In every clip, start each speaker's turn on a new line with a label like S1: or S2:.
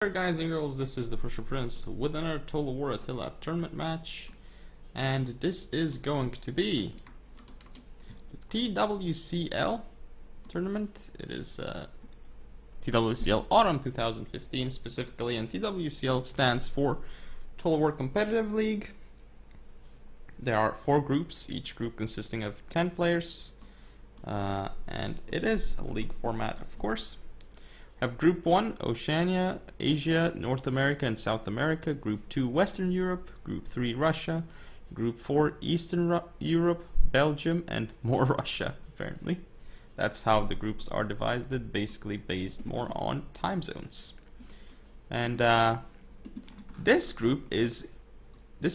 S1: Alright guys and girls, this is the Prussia Prince with another Total War Attila tournament match, and this is going to be the TWCL tournament. It is TWCL Autumn 2015 specifically, and TWCL stands for Total War Competitive League. There are 4 groups, each group consisting of 10 players, and it is a league format, of course. Have Group 1, Oceania, Asia, North America and South America. Group 2, Western Europe. Group 3, Russia. Group 4, Eastern Europe, Belgium, and more Russia, apparently. That's how the groups are divided, basically based more on time zones. And this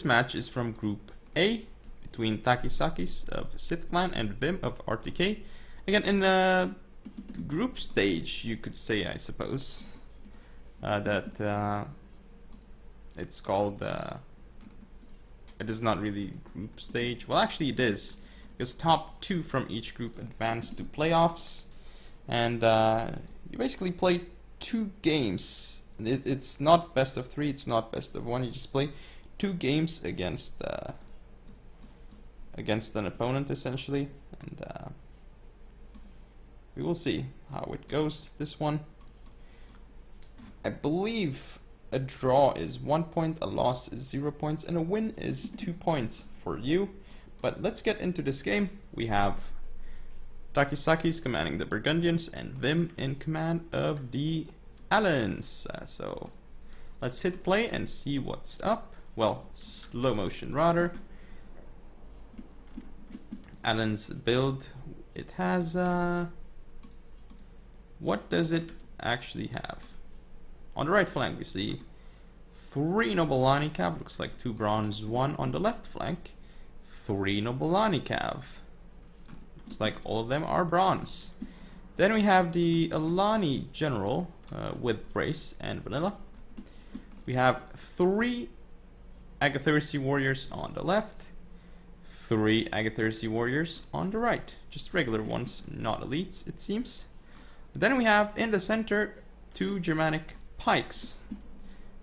S1: match is from Group A, between TakisSakkis of Sith Clan and Vim of RTK. Again, in group stage, you could say, I suppose, that it's called, it is not really group stage. Well, actually it is, because top 2 from each group advance to playoffs, and you basically play 2 games. It's not best of 3, it's not best of 1, you just play 2 games against an opponent, essentially, and we will see how it goes. This one, I believe a draw is 1 point, a loss is 0 points, and a win is 2 points for you. But let's get into this game. We have TakisSakkis commanding the Burgundians and Vim in command of the Allans. So let's hit play and see what's up. Well, slow motion rather. Allan's build, it has what does it actually have? On the right flank we see 3 Nobilani Cav, looks like 2 bronze, 1 on the left flank, 3 Nobilani Cav. Looks like all of them are bronze. Then we have the Alani General with Brace and Vanilla. We have 3 Agathyrsi Warriors on the left, 3 Agathyrsi Warriors on the right. Just regular ones, not elites, it seems. Then we have in the center 2 Germanic pikes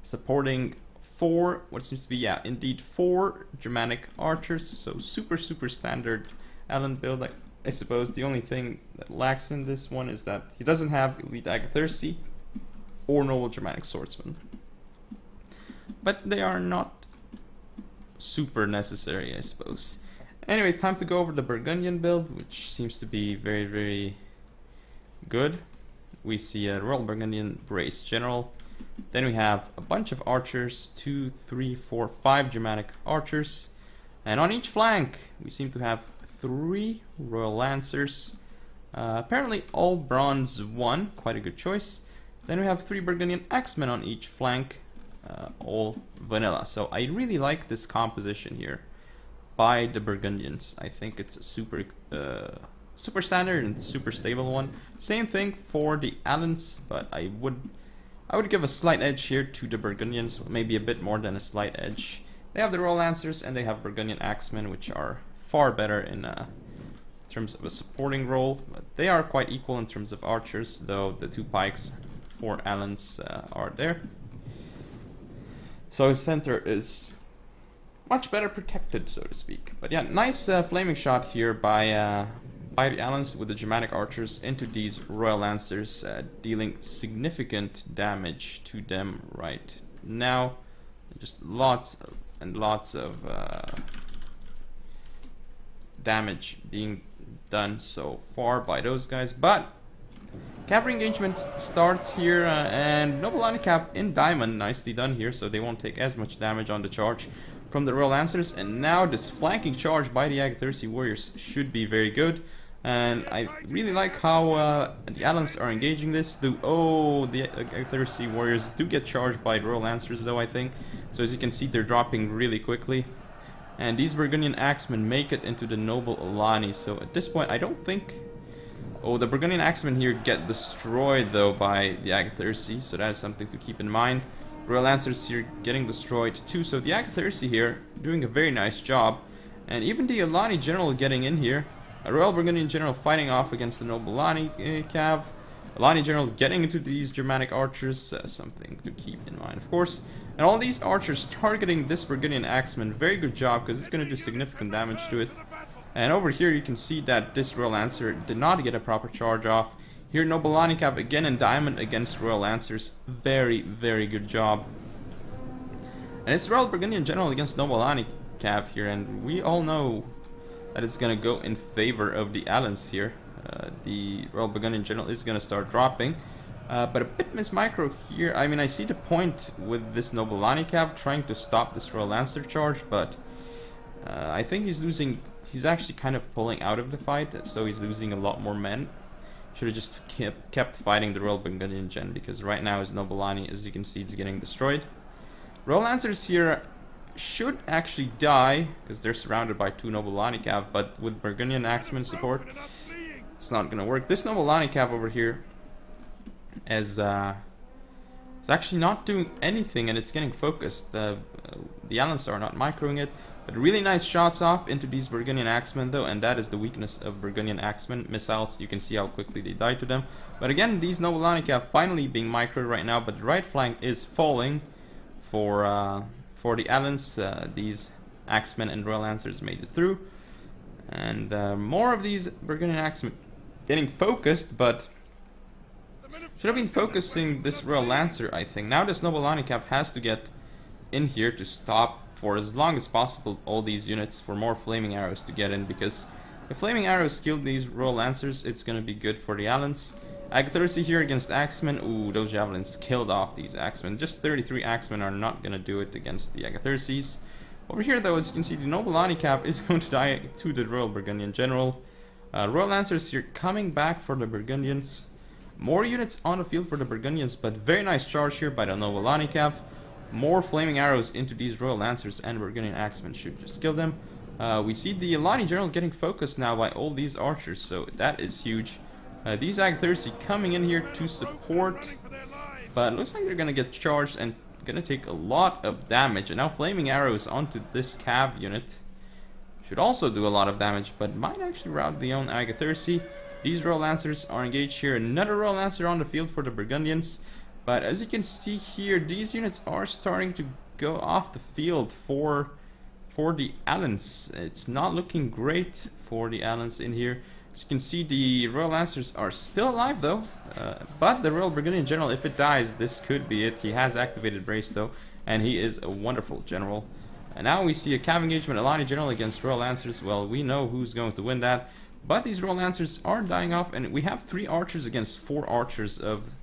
S1: supporting 4, what seems to be, yeah, indeed 4 Germanic archers. So super standard Allan build. I suppose the only thing that lacks in this one is that he doesn't have elite Agathyrsi or noble Germanic swordsmen, but they are not super necessary, I suppose. Anyway, time to go over the Burgundian build, which seems to be very good. We see a Royal Burgundian Brace General. Then we have a bunch of archers, 2, 3, 4, 5 Germanic archers. And on each flank, we seem to have 3 Royal Lancers. Apparently all bronze 1, quite a good choice. Then we have 3 Burgundian Axemen on each flank, all vanilla. So I really like this composition here by the Burgundians. I think it's a super standard and super stable one. Same thing for the Allans, but I would give a slight edge here to the Burgundians, maybe a bit more than a slight edge. They have the Royal Lancers and they have Burgundian Axemen, which are far better in terms of a supporting role. But they are quite equal in terms of archers, though the 2 pikes for Allans are there. So his center is much better protected, so to speak. But yeah, nice flaming shot here by the Allans with the Germanic archers into these Royal Lancers, dealing significant damage to them right now. Just lots and lots of damage being done so far by those guys. But cavalry engagement starts here, and Nobilani Cav in diamond, nicely done here, so they won't take as much damage on the charge from the Royal Lancers. And now this flanking charge by the Agathyrsi Warriors should be very good. And I really like how the Allans are engaging this. The Agathyrsi Warriors do get charged by the Royal Lancers, though, I think. So as you can see, they're dropping really quickly. And these Burgundian Axemen make it into the Noble Alani. So at this point, I don't think... Oh, the Burgundian Axemen here get destroyed, though, by the Agathyrsi. So that is something to keep in mind. Royal Lancers here getting destroyed, too. So the Agathyrsi here doing a very nice job. And even the Alani General getting in here. A Royal Burgundian General fighting off against the Nobilani Cav. Alani General getting into these Germanic archers, something to keep in mind, of course. And all these archers targeting this Burgundian Axeman, very good job, because it's going to do significant damage to it. And over here you can see that this Royal Lancer did not get a proper charge off. Here Nobilani Cav again in diamond against Royal Lancers, very, very good job. And it's Royal Burgundian General against Nobilani Cav here, and we all know that it's going to go in favor of the Allans here. The Royal Burgundian General is going to start dropping. But a bit mismicro here. I mean, I see the point with this Nobilani Cav trying to stop this Royal Lancer charge, but I think he's losing. He's actually kind of pulling out of the fight, so he's losing a lot more men. Should have just kept fighting the Royal Burgundian Gen, because right now his Nobilani, as you can see, is getting destroyed. Royal Lancers here should actually die, because they're surrounded by 2 Nobilani Cav, but with Burgundian Axeman support, it's not gonna work. This Nobilani Cav over here is actually not doing anything, and it's getting focused. The Allans are not microing it, but really nice shots off into these Burgundian Axemen though, and that is the weakness of Burgundian Axemen missiles. You can see how quickly they die to them. But again, these Nobilani Cav finally being microed right now, but the right flank is falling for the Allans. These Axemen and Royal Lancers made it through, and more of these Burgundian Axemen getting focused, but should have been focusing this Royal Lancer, I think. Now this Nobilani Cav has to get in here to stop for as long as possible all these units, for more flaming arrows to get in, because if flaming arrows kill these Royal Lancers, it's going to be good for the Allans. Agathyrsi here against Axemen. Ooh, those javelins killed off these Axemen. Just 33 Axemen are not going to do it against the Agathyrsis. Over here though, as you can see, the Nobilani Cav is going to die to the Royal Burgundian General. Royal Lancers here coming back for the Burgundians. More units on the field for the Burgundians, but very nice charge here by the Nobilani Cav. More flaming arrows into these Royal Lancers, and Burgundian Axemen should just kill them. We see the Alani General getting focused now by all these archers, so that is huge. These Agathyrsi coming in here to support, but it looks like they're going to get charged and going to take a lot of damage. And now flaming arrows onto this Cav unit should also do a lot of damage, but might actually rout the own Agathyrsi. These Royal Lancers are engaged here. Another Royal Lancer on the field for the Burgundians. But as you can see here, these units are starting to go off the field for the Allans. It's not looking great for the Allans in here. As you can see, the Royal Lancers are still alive though. But the Royal Burgundian General, if it dies, this could be it. He has activated Brace though, and he is a wonderful general. And now we see a Cav engagement, Alani General against Royal Lancers. Well, we know who's going to win that. But these Royal Lancers are dying off, and we have 3 archers against 4 archers of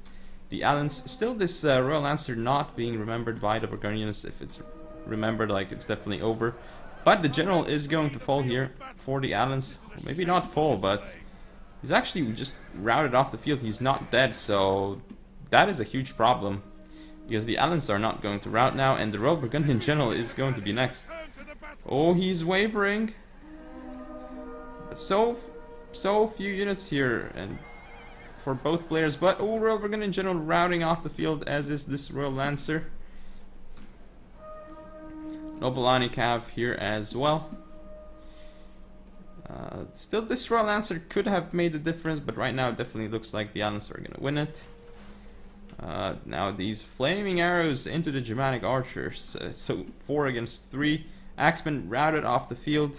S1: the Allans. Still this Royal Lancer not being remembered by the Burgundians. If it's remembered, like, it's definitely over. But the General is going to fall here for the Allans. Well, maybe not fall, but he's actually just routed off the field. He's not dead, so that is a huge problem, because the Allans are not going to rout now, and the Royal Burgundian General is going to be next. Oh, he's wavering. So few units here, and for both players, but oh, Royal Burgundian General routing off the field, as is this Royal Lancer. Nobilani Cav here as well. Still, this Royal Lancer could have made the difference, but right now it definitely looks like the Allans are going to win it. Now these flaming arrows into the Germanic archers. So 4 against 3. Axemen routed off the field.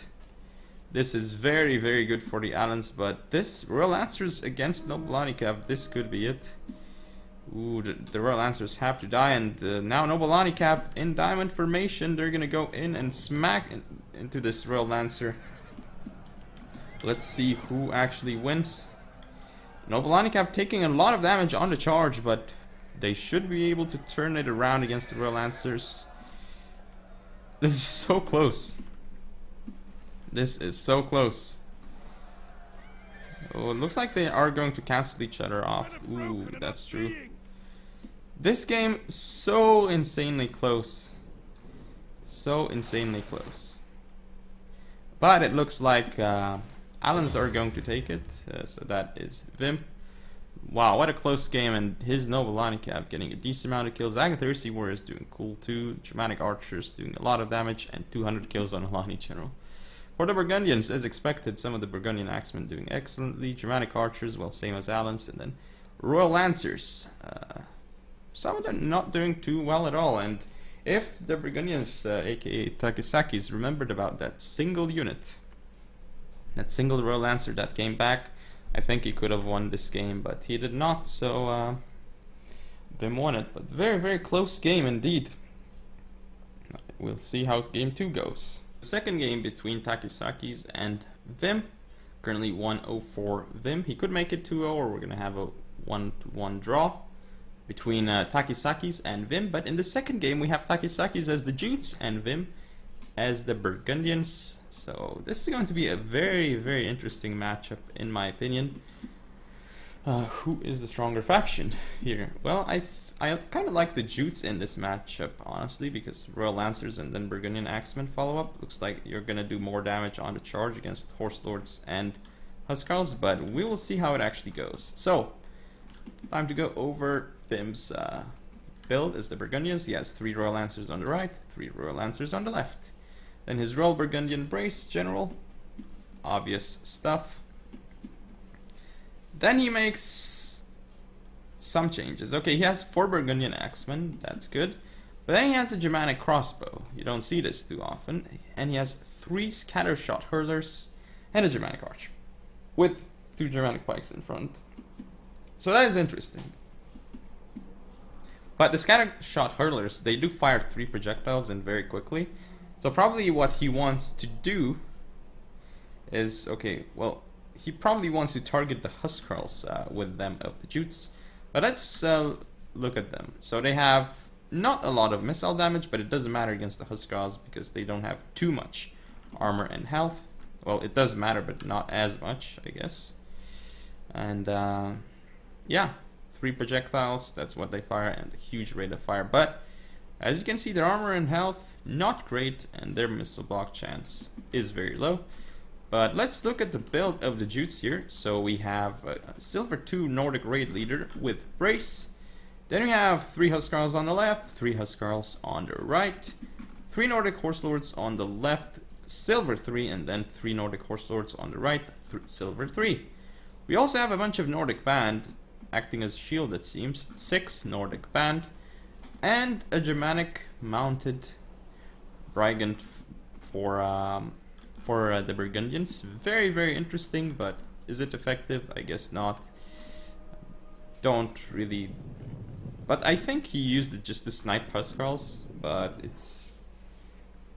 S1: This is very, very good for the Allans, but this Royal Lancers against Nobilani Cav, this could be it. Ooh, the Royal Lancers have to die, and now Nobilani Cav in diamond formation. They're gonna go in and smack into this Royal Lancer. Let's see who actually wins. Nobilani Cav taking a lot of damage on the charge, but they should be able to turn it around against the Royal Lancers. This is so close. This is so close. Oh, it looks like they are going to cancel each other off. Ooh, that's true. This game, so insanely close. So insanely close. But it looks like Allans are going to take it. So that is Vim. Wow, what a close game, and his Nobilani Cav getting a decent amount of kills. Agathyrsi Warriors doing cool too. Germanic Archers doing a lot of damage, and 200 kills on Alani General. For the Burgundians, as expected, some of the Burgundian Axemen doing excellently. Germanic Archers, well, same as Allans, and then Royal Lancers. Some of them not doing too well at all, and if the Burgundians, aka TakisSakkis, remembered about that single unit, that single Royal Lancer that came back, I think he could have won this game, but he did not, so Vim won it. But very, very close game indeed. We'll see how game 2 goes. The second game between TakisSakkis and Vim, currently 1-0 for Vim. He could make it 2-0, or we're going to have a 1-1 draw between TakisSakkis and Vim. But in the second game, we have TakisSakkis as the Jutes and Vim as the Burgundians. So this is going to be a very, very interesting matchup, in my opinion. Who is the stronger faction here? Well, I kind of like the Jutes in this matchup, honestly, because Royal Lancers and then Burgundian Axemen follow up. Looks like you're going to do more damage on the charge against Horse Lords and Huskarls, but we will see how it actually goes. So, time to go over Vim's build as the Burgundians. He has 3 Royal Lancers on the right, 3 Royal Lancers on the left. Then his Royal Burgundian Brace General, obvious stuff. Then he makes some changes. Okay, he has 4 Burgundian Axemen, that's good. But then he has a Germanic Crossbow. You don't see this too often. And he has 3 Scattershot Hurlers and a Germanic Archer, with 2 Germanic Pikes in front. So that is interesting. But the Scattershot Hurlers, they do fire 3 projectiles and very quickly. So probably what he wants to do is, okay, well, he probably wants to target the Huskarls with them of the Jutes. But let's look at them. So they have not a lot of missile damage, but it doesn't matter against the Huskarls because they don't have too much armor and health. Well, it does matter, but not as much, I guess. And yeah, 3 projectiles, that's what they fire, and a huge rate of fire. But as you can see, their armor and health, not great, and their missile block chance is very low. But let's look at the build of the Jutes here. So we have a Silver 2 Nordic Raid Leader with Brace. Then we have 3 Huskarls on the left, 3 Huskarls on the right, 3 Nordic Horse Lords on the left, Silver 3, and then 3 Nordic Horse Lords on the right, Silver 3. We also have a bunch of Nordic Band acting as shield, it seems, 6 Nordic Band, and a Germanic Mounted Brigand for the Burgundians. Very, very interesting, but is it effective? I guess not. Don't really... But I think he used it just to snipe Huskarls, but it's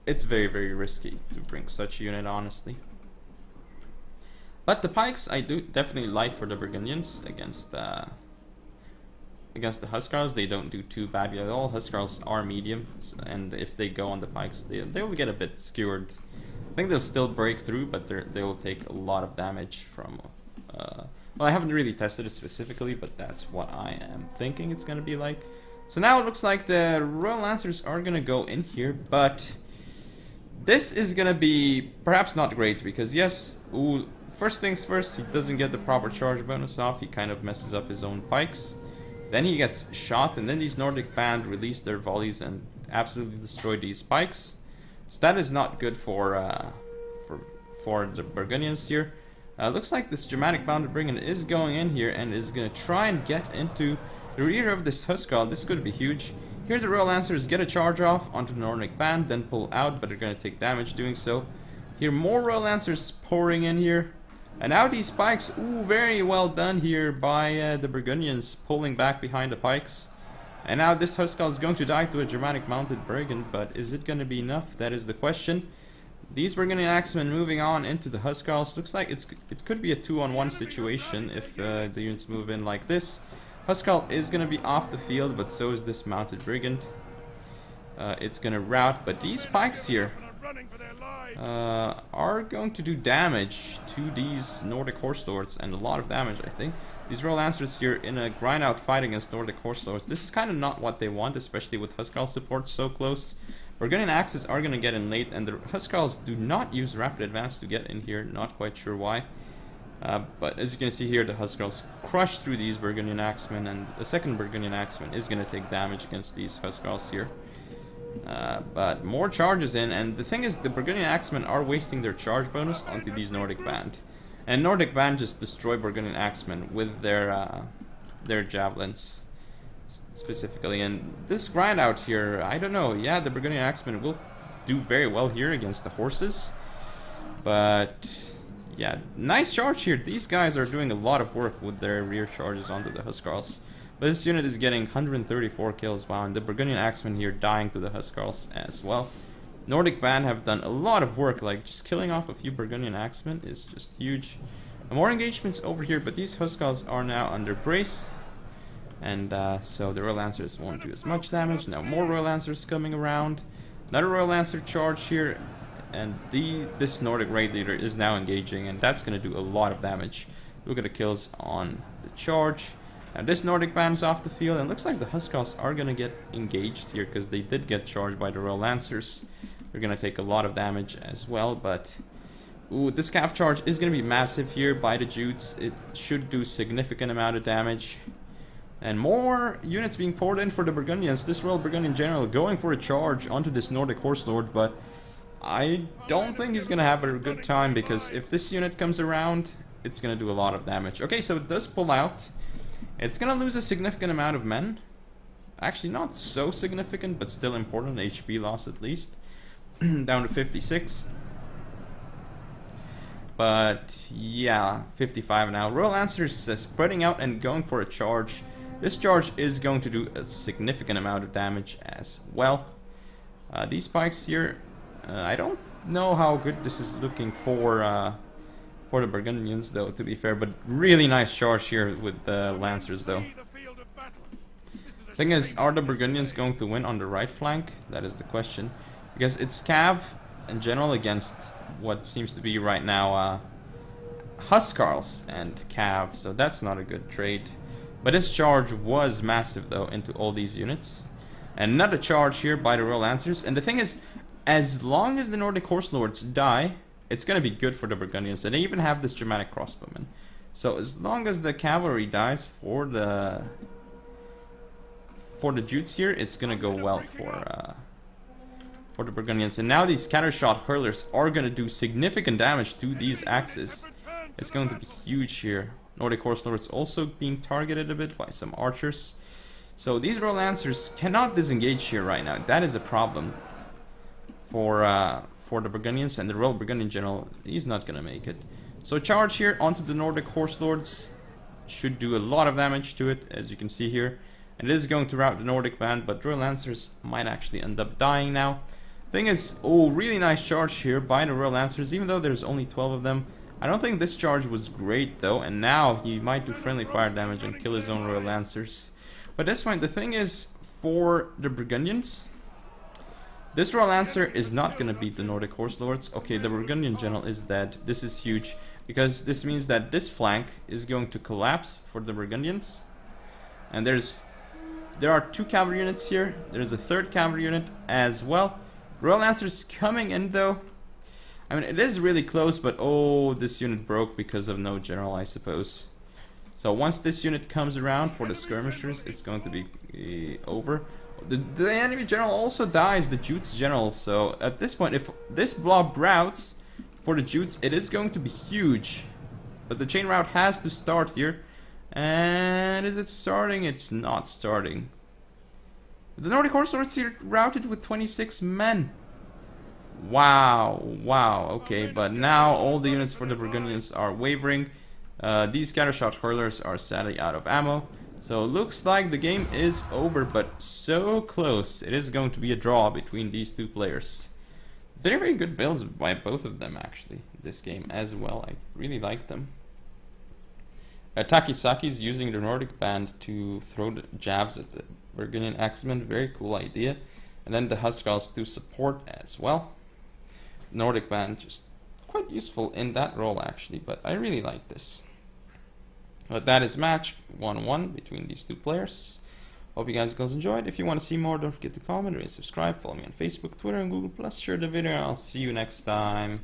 S1: very, very risky to bring such a unit, honestly. But the pikes I do definitely like for the Burgundians against the Huskarls. They don't do too badly at all. Huskarls are medium, and if they go on the pikes, they will get a bit skewered. I think they'll still break through, but they will take a lot of damage from... well, I haven't really tested it specifically, but that's what I am thinking it's going to be like. So now it looks like the Royal Lancers are going to go in here, but this is going to be perhaps not great, because yes, ooh, first things first, he doesn't get the proper charge bonus off. He kind of messes up his own pikes. Then he gets shot, and then these Nordic Band release their volleys and absolutely destroy these pikes. So that is not good for the Burgundians here. Looks like this Germanic Bounded Brigand is going in here and is going to try and get into the rear of this Huskarl. This could be huge. Here the Royal Lancers get a charge off onto the Nordic Band, then pull out, but they're going to take damage doing so. Here more Royal Lancers pouring in here. And now these pikes, ooh, very well done here by the Burgundians, pulling back behind the pikes. And now this Huskarl is going to die to a Germanic Mounted Brigand, but is it going to be enough? That is the question. These Burgundian Axemen moving on into the Huskarls. Looks like it could be a 2-on-1 situation if the units move in like this. Huskarl is going to be off the field, but so is this Mounted Brigand. It's going to rout, but these pikes here are going to do damage to these Nordic Horse Lords, and a lot of damage, I think. These Royal Lancers here in a grind-out fight against Nordic Horse Lords. This is kind of not what they want, especially with Huskarl support so close. Burgundian Axes are going to get in late, and the Huskarls do not use Rapid Advance to get in here. Not quite sure why. But as you can see here, the Huskarls crush through these Burgundian Axemen, and the second Burgundian Axeman is going to take damage against these Huskarls here. But more charges in, and the thing is, the Burgundian Axemen are wasting their charge bonus onto these Nordic Band. And Nordic Band just destroy Burgundian Axemen with their their javelins specifically. And this grind out here, I don't know. Yeah, the Burgundian Axemen will do very well here against the horses. But yeah, nice charge here. These guys are doing a lot of work with their rear charges onto the Huskarls. But this unit is getting 134 kills. Wow, and the Burgundian Axemen here dying to the Huskarls as well. Nordic Band have done a lot of work, like just killing off a few Burgundian Axemen is just huge. More engagements over here, but these Huskarls are now under brace. And so the Royal Lancers won't do as much damage. Now more Royal Lancers coming around. Another Royal Lancer charge here. And this Nordic raid leader is now engaging, and that's going to do a lot of damage. Look at the kills on the charge. Now this Nordic band's off the field, and it looks like the Huskarls are going to get engaged here because they did get charged by the Royal Lancers. They're going to take a lot of damage as well, but ooh, this Cav charge is going to be massive here by the Jutes. It should do significant amount of damage. And more units being poured in for the Burgundians. This Royal Burgundian General going for a charge onto this Nordic Horse Lord, but I don't think he's going to have a good time, because if this unit comes around, it's going to do a lot of damage. Okay, so it does pull out. It's going to lose a significant amount of men. Actually, not so significant, but still important. HP loss at least. Down to 56. But yeah, 55 now. Royal Lancers spreading out and going for a charge. This charge is going to do a significant amount of damage as well. These spikes here, I don't know how good this is looking for the Burgundians, though, to be fair. But really nice charge here with the Lancers, though. Thing is, are the Burgundians going to win on the right flank? That is the question. Because it's Cav in general against what seems to be right now Huskarls and Cav, so that's not a good trade. But this charge was massive, though, into all these units. And another charge here by the Royal Lancers. And the thing is, as long as the Nordic Horse Lords die, it's going to be good for the Burgundians. And they even have this Germanic crossbowmen. So as long as the cavalry dies for the Jutes here, it's going to go well for the Burgundians. And now these scattershot hurlers are going to do significant damage to these axes. It's going to be huge here. Nordic Horse Lords also being targeted a bit by some archers. So these Royal Lancers cannot disengage here right now. That is a problem for the Burgundians, and the Royal Burgundian General, he's not going to make it. So charge here onto the Nordic Horse Lords should do a lot of damage to it, as you can see here. And it is going to rout the Nordic band, but Royal Lancers might actually end up dying now. Thing is, oh, really nice charge here by the Royal Lancers, even though there's only 12 of them. I don't think this charge was great, though, and now he might do friendly fire damage and kill his own Royal Lancers. But that's fine. The thing is, for the Burgundians, this Royal Lancer is not going to beat the Nordic Horse Lords. Okay, the Burgundian General is dead. This is huge, because this means that this flank is going to collapse for the Burgundians. And there are 2 cavalry units here. There's a 3rd cavalry unit as well. Royal Lancers coming in, though. I mean, it is really close, but oh, this unit broke because of no general, I suppose. So once this unit comes around for the skirmishers, it's going to be over. The enemy general also dies, the Jutes general. So at this point, if this blob routs for the Jutes, it is going to be huge. But the chain route has to start here. And is it starting? It's not starting. The Nordic Horse Lords here routed with 26 men. Wow, wow, okay, but now all the units for the Burgundians are wavering. These scattershot hurlers are sadly out of ammo. So looks like the game is over, but so close. It is going to be a draw between these 2 players. Very, very good builds by both of them, actually, this game as well. I really like them. TakisSakkis using the Nordic band to throw the jabs at the Burgundian Axemen. Very cool idea. And then the Huskarls to support as well. Nordic band just quite useful in that role, actually, but I really like this. But that is match 1-1 between these 2 players. Hope you guys enjoyed. If you want to see more, don't forget to comment, rate, subscribe, follow me on Facebook, Twitter, and Google+. Share the video, and I'll see you next time.